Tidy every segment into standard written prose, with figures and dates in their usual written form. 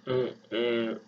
Mm-mm.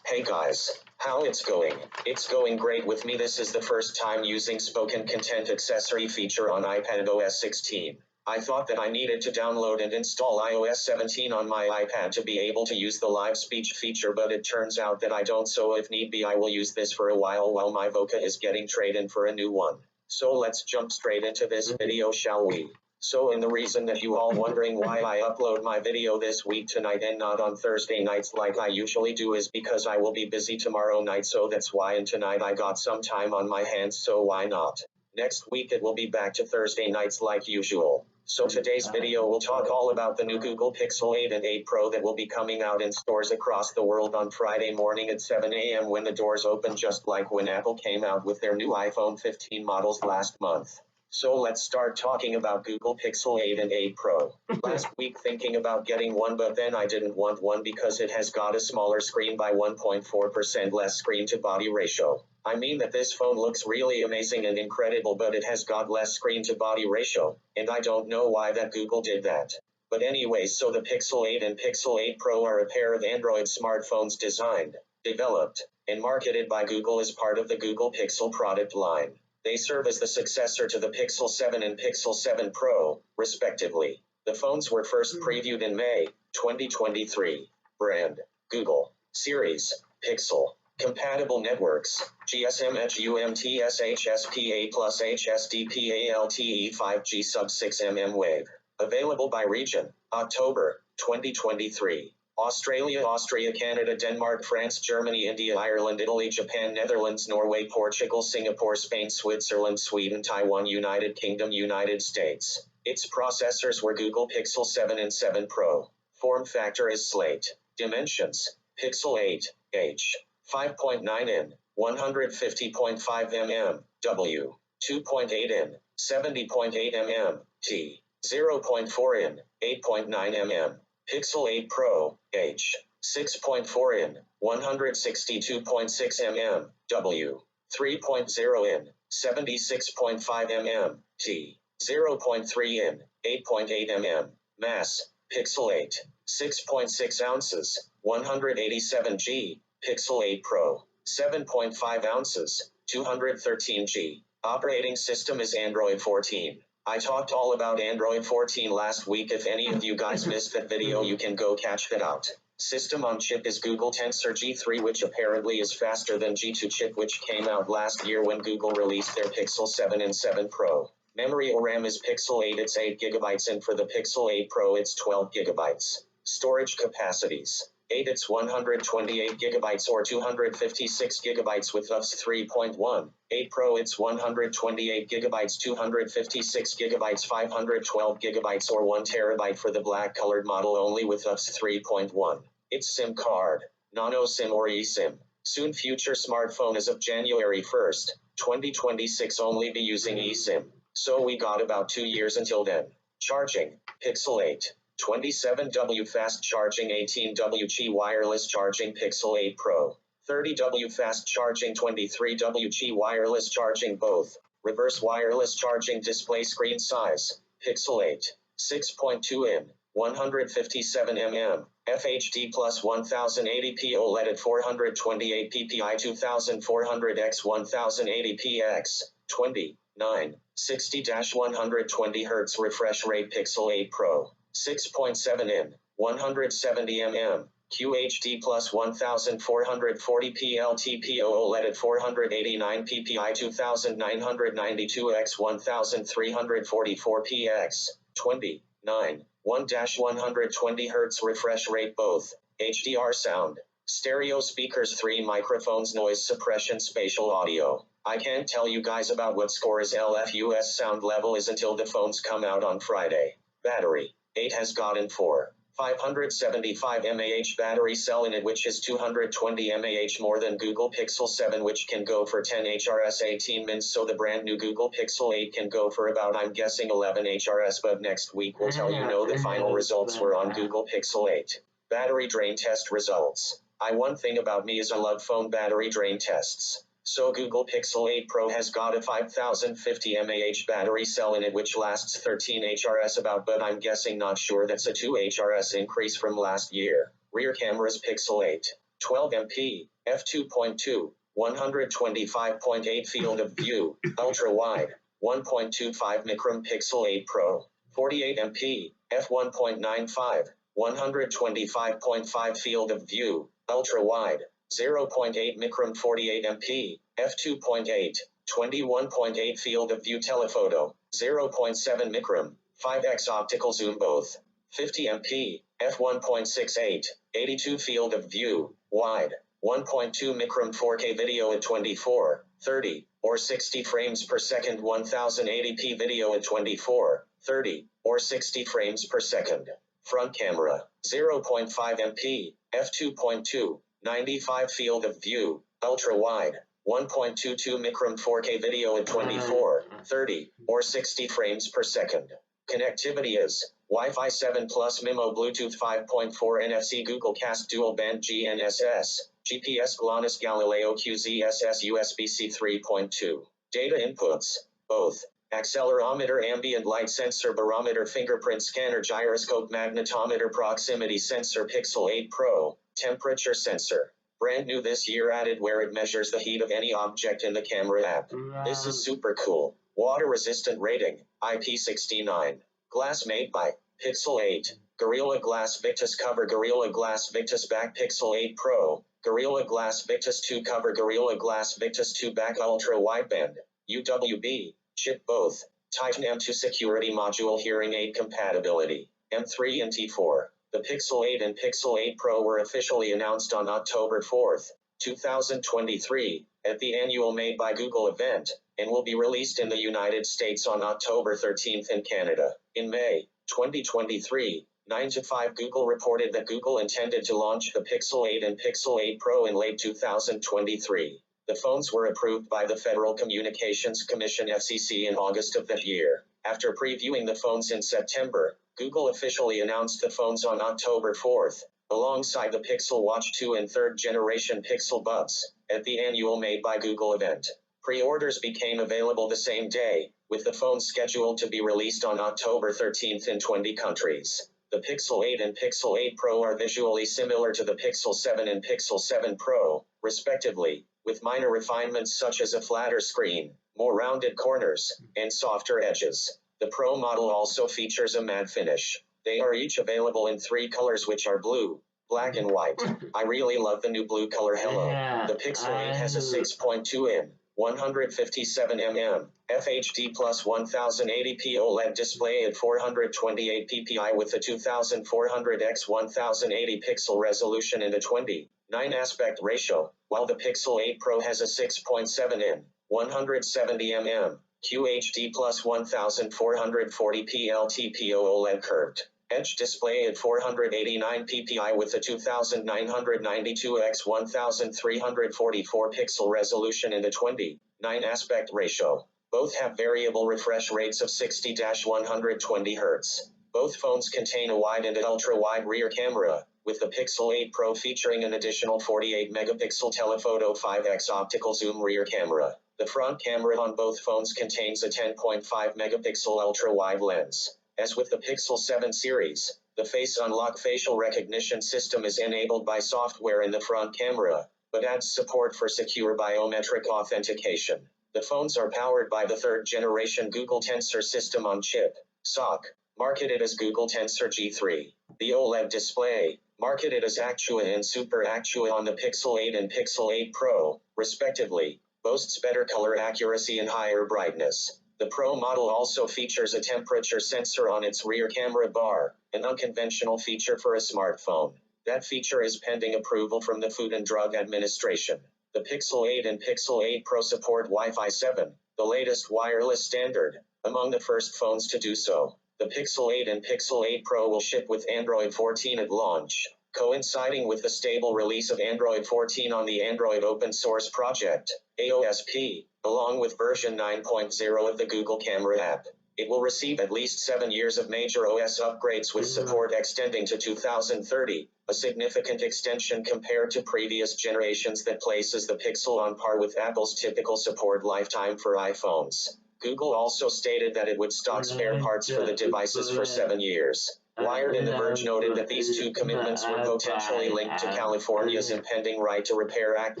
Hey guys, how it's going? It's going great with me. This is the first time using spoken content accessory feature on iPad OS 16. I thought that I needed to download and install iOS 17 on my iPad to be able to use the live speech feature, but it turns out that I don't, so if need be I will use this for a while my Voca is getting trade in for a new one. So let's jump straight into this video, shall we? So and the reason that you all wondering why I upload my video this week tonight and not on Thursday nights like I usually do is because I will be busy tomorrow night, so that's why, and tonight I got some time on my hands, so why not? Next week it will be back to Thursday nights like usual. So today's video will talk all about the new Google Pixel 8 and 8 Pro that will be coming out in stores across the world on Friday morning at 7 a.m. when the doors open, just like when Apple came out with their new iPhone 15 models last month. So let's start talking about Google Pixel 8 and 8 Pro. Last week thinking about getting one, but then I didn't want one because it has got a smaller screen by 1.4% less screen to body ratio. I mean that this phone looks really amazing and incredible, but it has got less screen to body ratio, and I don't know why that Google did that. But anyway, so the Pixel 8 and Pixel 8 Pro are a pair of Android smartphones designed, developed, and marketed by Google as part of the Google Pixel product line. They serve as the successor to the Pixel 7 and Pixel 7 Pro, respectively. The phones were first previewed in May 2023. Brand: Google. Series: Pixel. Compatible networks: GSM, HUMTS, HSPA+, HSDPA, LTE, 5G sub-6 mm wave. Available by region: October 2023. Australia, Austria, Canada, Denmark, France, Germany, India, Ireland, Italy, Japan, Netherlands, Norway, Portugal, Singapore, Spain, Switzerland, Sweden, Taiwan, United Kingdom, United States. Its processors were Google Pixel 7 and 7 Pro. Form factor is slate. Dimensions: Pixel 8, H. 5.9 in, 150.5 mm, W. 2.8 in, 70.8 mm, T. 0.4 in, 8.9 mm. Pixel 8 Pro, H. 6.4 in, 162.6 mm, W. 3.0 in, 76.5 mm, T. 0.3 in, 8.8 mm. Mass: Pixel 8, 6.6 ounces, 187 G. Pixel 8 Pro, 7.5 ounces, 213 G. Operating system is Android 14. I talked all about Android 14 last week. If any of you guys missed that video, you can go catch that out. System on chip is Google Tensor G3, which apparently is faster than G2 chip, which came out last year when Google released their Pixel 7 and 7 Pro. Memory or RAM is Pixel 8, it's 8 GB, and for the Pixel 8 Pro it's 12 GB. Storage capacities: 8 it's 128 GB or 256 GB with UFS 3.1. 8 Pro it's 128 GB, 256 GB, 512 GB or 1 TB for the black colored model only with UFS 3.1. It's SIM card, nano SIM or eSIM. Soon future smartphone as of January 1st, 2026 only be using eSIM. So we got about 2 years until then. Charging: Pixel 8. 27W fast charging, 18W Qi wireless charging. Pixel 8 Pro. 30W fast charging, 23W Qi wireless charging, both. Reverse wireless charging. Display screen size: Pixel 8. 6.2 in, 157 mm. FHD plus 1080p OLED at 428 ppi 2400x 1080px 29 60-120 Hz refresh rate. Pixel 8 Pro. 6.7 in, 170 mm. QHD plus 1440p LTPO OLED at 489 ppi 2992x 1344px 29 1-120 Hz refresh rate, both. HDR sound. Stereo speakers, 3 microphones, noise suppression, spatial audio. I can't tell you guys about what Score's LFUS sound level is until the phones come out on Friday. Battery: 8 has gotten 575 mAh battery cell in it, which is 220 mAh more than Google Pixel 7, which can go for 10 HRS 18 mins, so the brand new Google Pixel 8 can go for about, I'm guessing, 11 HRS, but next week we'll tell you the final results were on Google Pixel 8. Battery drain test results. One thing about me is I love phone battery drain tests. So Google Pixel 8 Pro has got a 5050 mAh battery cell in it, which lasts 13 HRS about, but I'm guessing, not sure, that's a 2 HRS increase from last year. Rear cameras Pixel 8, 12 MP, f2.2, 125.8 field of view, ultra wide, 1.25 micron Pixel 8 Pro, 48 MP, f1.95, 125.5 field of view, ultra wide, 0.8 micron 48 MP, f2.8, 21.8 field of view telephoto, 0.7 micron, 5x optical zoom both, 50 MP, f1.68, 82 field of view, wide, 1.2 micron 4K video at 24, 30, or 60 frames per second 1080p video at 24, 30, or 60 frames per second. Front camera, 0.5 MP, f2.2, 95 field of view, ultra wide, 1.22 micron 4K video at 24, 30, or 60 frames per second. Connectivity is Wi-Fi 7 plus MIMO Bluetooth 5.4 NFC Google Cast Dual Band GNSS, GPS GLONASS Galileo QZSS USB-C 3.2. Data inputs, both. Accelerometer, ambient light sensor, barometer, fingerprint scanner, gyroscope, magnetometer, proximity sensor, Pixel 8 Pro, temperature sensor. Brand new this year, added where it measures the heat of any object in the camera app. This is super cool. Water resistant rating, IP69. Glass made by Pixel 8. Gorilla Glass Victus cover, Gorilla Glass Victus back, Pixel 8 Pro. Gorilla Glass Victus 2 cover, Gorilla Glass Victus 2 back, ultra wideband. UWB. Chip both. Titan M2 security module, hearing aid compatibility. M3 and T4. The Pixel 8 and Pixel 8 Pro were officially announced on October 4, 2023, at the annual Made by Google event, and will be released in the United States on October 13 in Canada. In May 2023, 9 to 5 Google reported that Google intended to launch the Pixel 8 and Pixel 8 Pro in late 2023. The phones were approved by the Federal Communications Commission (FCC) in August of that year. After previewing the phones in September, Google officially announced the phones on October 4, alongside the Pixel Watch 2 and third-generation Pixel Buds, at the annual Made by Google event. Pre-orders became available the same day, with the phones scheduled to be released on October 13 in 20 countries. The Pixel 8 and Pixel 8 Pro are visually similar to the Pixel 7 and Pixel 7 Pro, respectively, with minor refinements such as a flatter screen, more rounded corners, and softer edges. The Pro model also features a matte finish. They are each available in 3 colors, which are blue, black, and white. I really love the new blue color. Hello. The Pixel 8 has a 6.2-in, 157mm, FHD plus 1080p OLED display at 428 ppi with a 2400x 1080 pixel resolution and a 20:9 aspect ratio, while the Pixel 8 Pro has a 6.7-in, 170mm, QHD plus 1440p LTPO OLED curved edge display at 489 ppi with a 2992x 1344 pixel resolution and a 20:9 aspect ratio. Both have variable refresh rates of 60-120 Hz. Both phones contain a wide and ultra-wide rear camera, with the Pixel 8 Pro featuring an additional 48-megapixel telephoto 5x optical zoom rear camera. The front camera on both phones contains a 10.5-megapixel ultra-wide lens. As with the Pixel 7 series, the Face Unlock facial recognition system is enabled by software in the front camera, but adds support for secure biometric authentication. The phones are powered by the third-generation Google Tensor System on Chip, SoC, marketed as Google Tensor G3. The OLED display, marketed as Actua and Super Actua on the Pixel 8 and Pixel 8 Pro, respectively, boasts better color accuracy and higher brightness. The Pro model also features a temperature sensor on its rear camera bar, an unconventional feature for a smartphone. That feature is pending approval from the Food and Drug Administration. The Pixel 8 and Pixel 8 Pro support Wi-Fi 7, the latest wireless standard, among the first phones to do so. The Pixel 8 and Pixel 8 Pro will ship with Android 14 at launch, coinciding with the stable release of Android 14 on the Android Open Source Project, AOSP, along with version 9.0 of the Google Camera app. It will receive at least 7 years of major OS upgrades with support extending to 2030, a significant extension compared to previous generations that places the Pixel on par with Apple's typical support lifetime for iPhones. Google also stated that it would stock spare parts for the devices for 7 years. Wired and The Verge noted that these two commitments were potentially linked to California's impending Right to Repair Act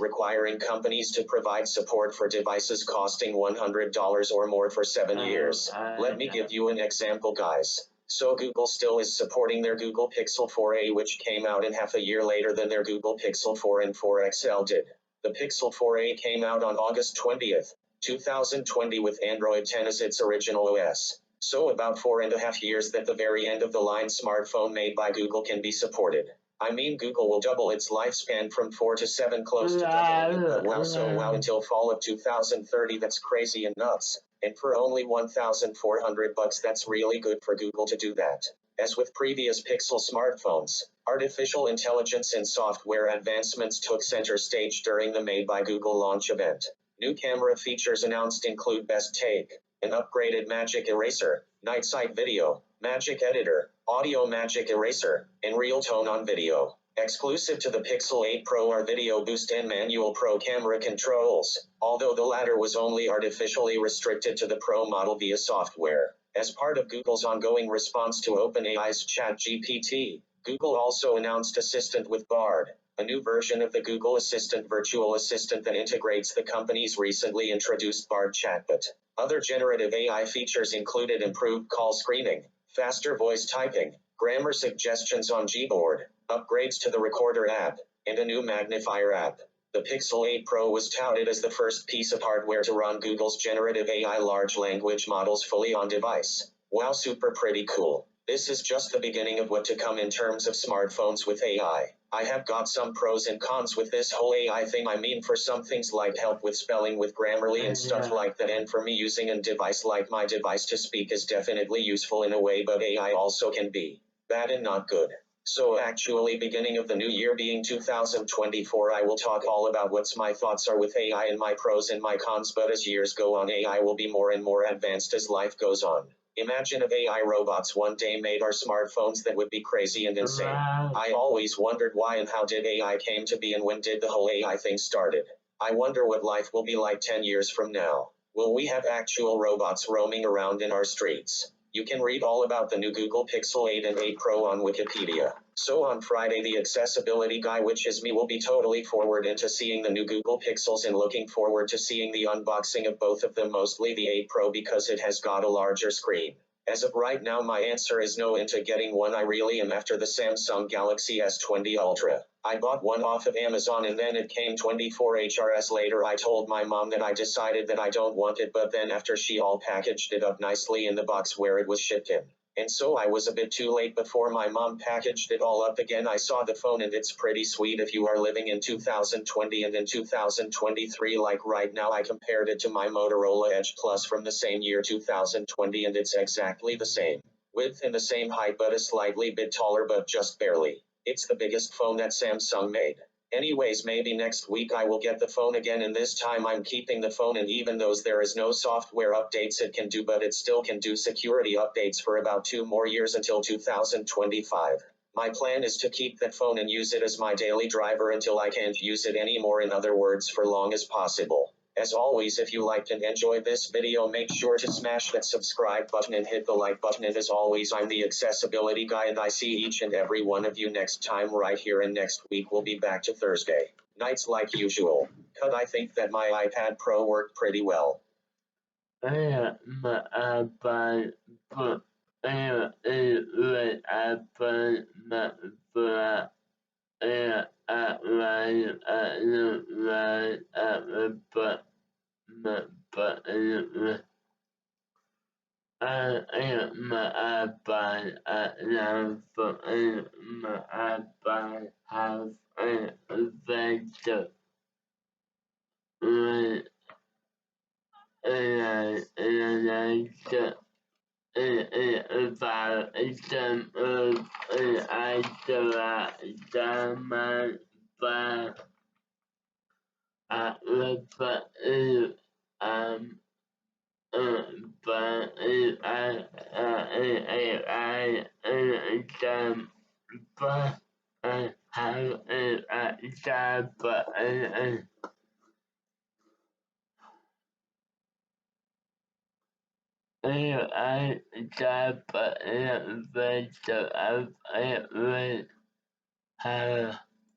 requiring companies to provide support for devices costing $100 or more for 7 years. Let me give you an example, guys. So Google still is supporting their Google Pixel 4a, which came out in half a year later than their Google Pixel 4 and 4 XL did. The Pixel 4a came out on August 20th, 2020 with Android 10 as its original OS. So about 4.5 years that the very end of the line smartphone made by Google can be supported. I mean, Google will double its lifespan from 4 to 7, close to doubling. Wow, until fall of 2030, that's crazy and nuts. And for only $1,400, that's really good for Google to do that. As with previous Pixel smartphones, artificial intelligence and software advancements took center stage during the Made by Google launch event. New camera features announced include Best Take, an upgraded Magic Eraser, Night Sight Video, Magic Editor, Audio Magic Eraser, and Real Tone on Video. Exclusive to the Pixel 8 Pro are Video Boost and Manual Pro camera controls, although the latter was only artificially restricted to the Pro model via software. As part of Google's ongoing response to OpenAI's ChatGPT, Google also announced Assistant with Bard, a new version of the Google Assistant virtual assistant that integrates the company's recently introduced Bard chatbot. Other generative AI features included improved call screening, faster voice typing, grammar suggestions on Gboard, upgrades to the Recorder app, and a new magnifier app. The Pixel 8 Pro was touted as the first piece of hardware to run Google's generative AI large language models fully on device. Wow, super pretty cool. This is just the beginning of what to come in terms of smartphones with AI. I have got some pros and cons with this whole AI thing. I mean, for some things like help with spelling with Grammarly and stuff like that, and for me using a device like my device to speak is definitely useful in a way, but AI also can be bad and not good. So actually, beginning of the new year being 2024, I will talk all about what's my thoughts are with AI and my pros and my cons, but as years go on, AI will be more and more advanced as life goes on. Imagine if AI robots one day made our smartphones. That would be crazy and insane. I always wondered why and how did AI came to be and when did the whole AI thing started. I wonder what life will be like 10 years from now. Will we have actual robots roaming around in our streets? You can read all about the new Google Pixel 8 and 8 Pro on Wikipedia. So on Friday, the accessibility guy, which is me, will be totally forward into seeing the new Google Pixels and looking forward to seeing the unboxing of both of them, mostly the 8 Pro because it has got a larger screen. As of right now, my answer is no into getting one. I really am after the Samsung Galaxy S20 Ultra. I bought one off of Amazon and then it came 24 HRS later. I told my mom that I decided that I don't want it, but then after she all packaged it up nicely in the box where it was shipped in. And so I was a bit too late before my mom packaged it all up again. I saw the phone and it's pretty sweet if you are living in 2020 and in 2023 like right now. I compared it to my Motorola Edge Plus from the same year 2020 and it's exactly the same width and the same height, but a slightly bit taller, but just barely. It's the biggest phone that Samsung made. Anyways, maybe next week I will get the phone again, and this time I'm keeping the phone, and even though there is no software updates it can do, but it still can do security updates for about 2 more years until 2025. My plan is to keep that phone and use it as my daily driver until I can't use it anymore, in other words, for long as possible. As always, if you liked and enjoyed this video, make sure to smash that subscribe button and hit the like button. And as always, I'm the accessibility guy, and I see each and every one of you next time right here. And next week we'll be back to Thursday nights like usual. Cut. I think that my iPad Pro worked pretty well. I type in verge, I will have